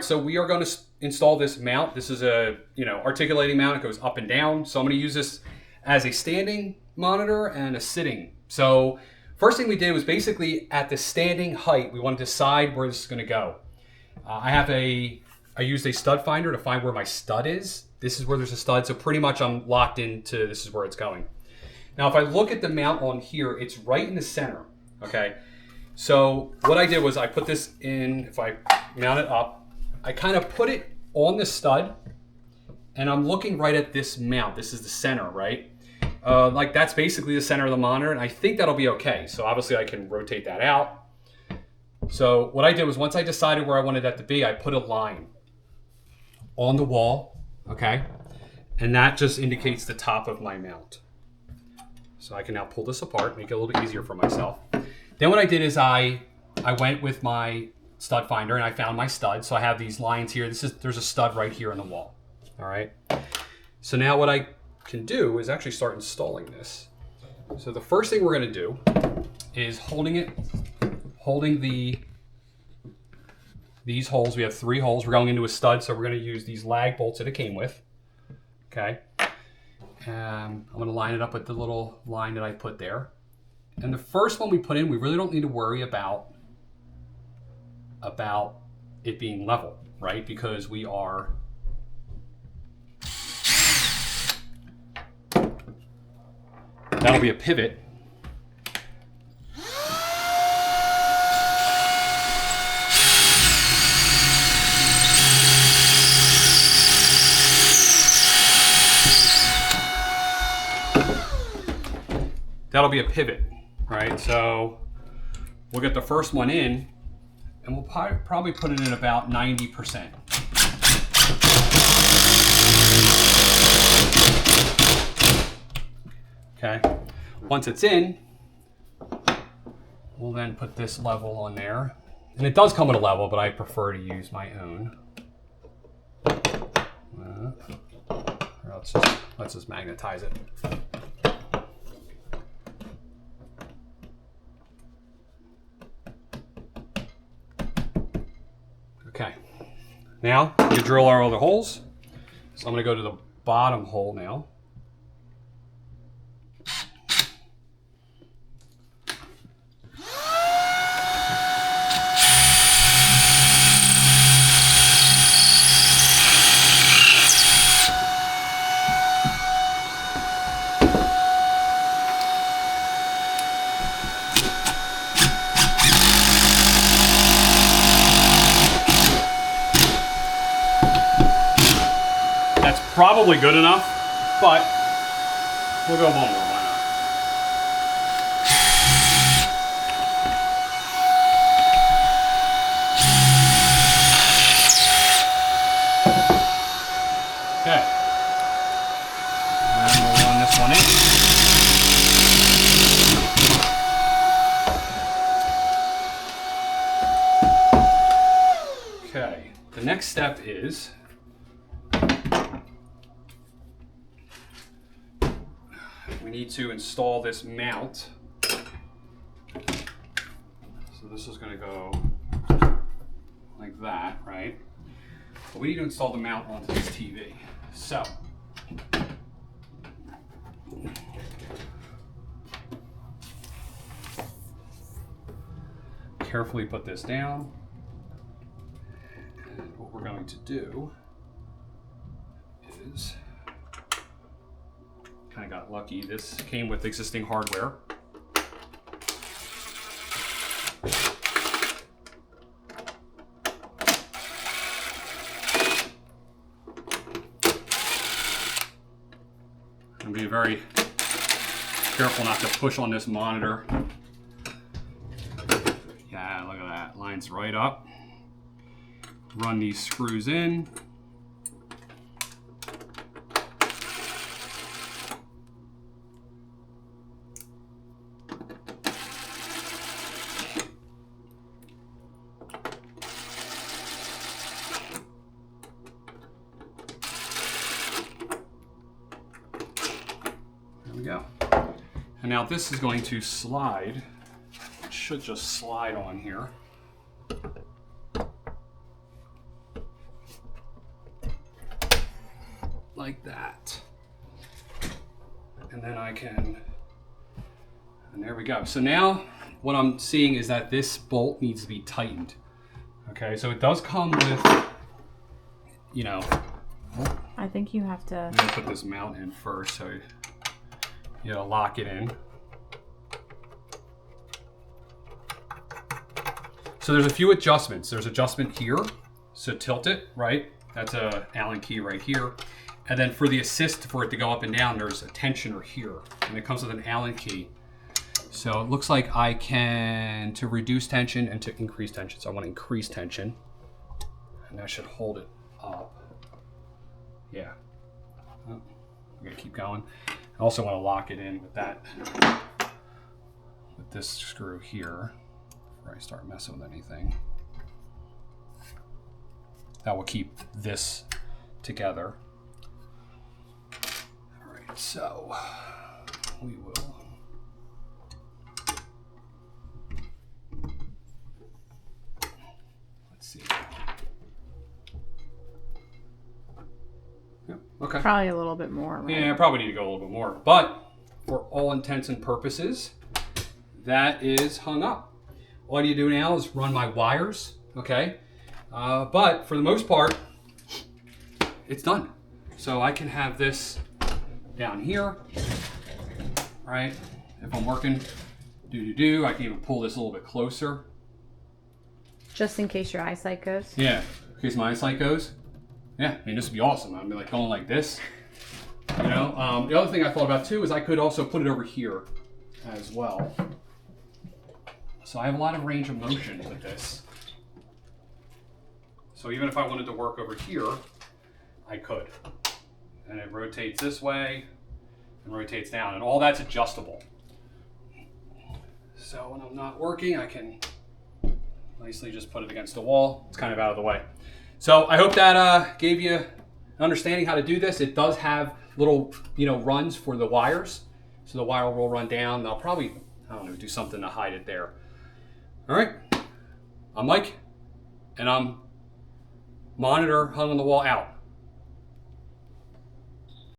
So we are going to install this mount. This is a articulating mount. It goes up and down. So I'm going to use this as a standing monitor and a sitting. So first thing we did was basically at the standing height, we want to decide where this is going to go. I used a stud finder to find where my stud is. This is where there's a stud. So pretty much I'm locked into this is where it's going. Now, if I look at the mount on here, it's right in the center. Okay. So what I did was I put this in, if I mount it up, I kind of put it on the stud and I'm looking right at this mount. This is the center, right? Like that's basically the center of the monitor, and I think that'll be okay. So obviously I can rotate that out. So what I did was once I decided where I wanted that to be, I put a line on the wall, okay? And that just indicates the top of my mount. So I can now pull this apart, make it a little bit easier for myself. Then what I did is I went with my stud finder and I found my stud. So I have these lines here. There's a stud right here in the wall. All right. So now what I can do is actually start installing this. So the first thing we're going to do is holding these holes. We have 3 holes. We're going into a stud, so we're going to use these lag bolts that it came with. Okay. I'm going to line it up with the little line that I put there. And the first one we put in, we really don't need to worry about it being level, right? Because we are that'll be a pivot. That'll be a pivot, right? So we'll get the first one in and we'll probably put it in about 90%. Okay, once it's in, we'll then put this level on there. And it does come at a level, but I prefer to use my own. Let's just magnetize it. Okay, now you drill our other holes. So I'm going to go to the bottom hole now. Probably good enough, but we'll go one more. Why not? Okay. And we'll run this one in. Okay. The next step is we need to install this mount. So this is going to go like that, right? But we need to install the mount onto this TV. So carefully put this down. And what we're going to do is kind of got lucky. This came with existing hardware. And be very careful not to push on this monitor. Yeah, look at that. Lines right up. Run these screws in. Go. And now this is going to slide. It should just slide on here. like that. And then I can, and there we go. So now what I'm seeing is that this bolt needs to be tightened. Okay, so it does come with, you know. I think you have to. I'm gonna put this mount in first, so you know, lock it in. So there's a few adjustments. There's adjustment here, so tilt it, right? That's a Allen key right here. And then for the assist, for it to go up and down, there's a tensioner here, and it comes with an Allen key. So it looks like I can, to reduce tension and to increase tension. So I want to increase tension, and that should hold it up. Yeah. Oh, I'm gonna keep going. I also want to lock it in with that, with this screw here, before I start messing with anything. That will keep this together. All right, so we will. Let's see. Yeah, okay. Probably a little bit more, right? Yeah, I probably need to go a little bit more. But for all intents and purposes, that is hung up. All I need to do now is run my wires, okay? But for the most part, it's done. So I can have this down here, right? If I'm working, I can even pull this a little bit closer. Just in case your eyesight goes. Yeah, in case my eyesight goes. Yeah, I mean, this would be awesome. I'd be like going like this, you know? The other thing I thought about too is I could also put it over here as well. So I have a lot of range of motion with this. So even if I wanted to work over here, I could. And it rotates this way and rotates down, and all that's adjustable. So when I'm not working, I can nicely just put it against the wall. It's kind of out of the way. So I hope that gave you an understanding how to do this. It does have little, you know, runs for the wires. So the wire will run down. They'll probably, I don't know, do something to hide it there. All right, I'm Mike, and I'm monitor hung on the wall out.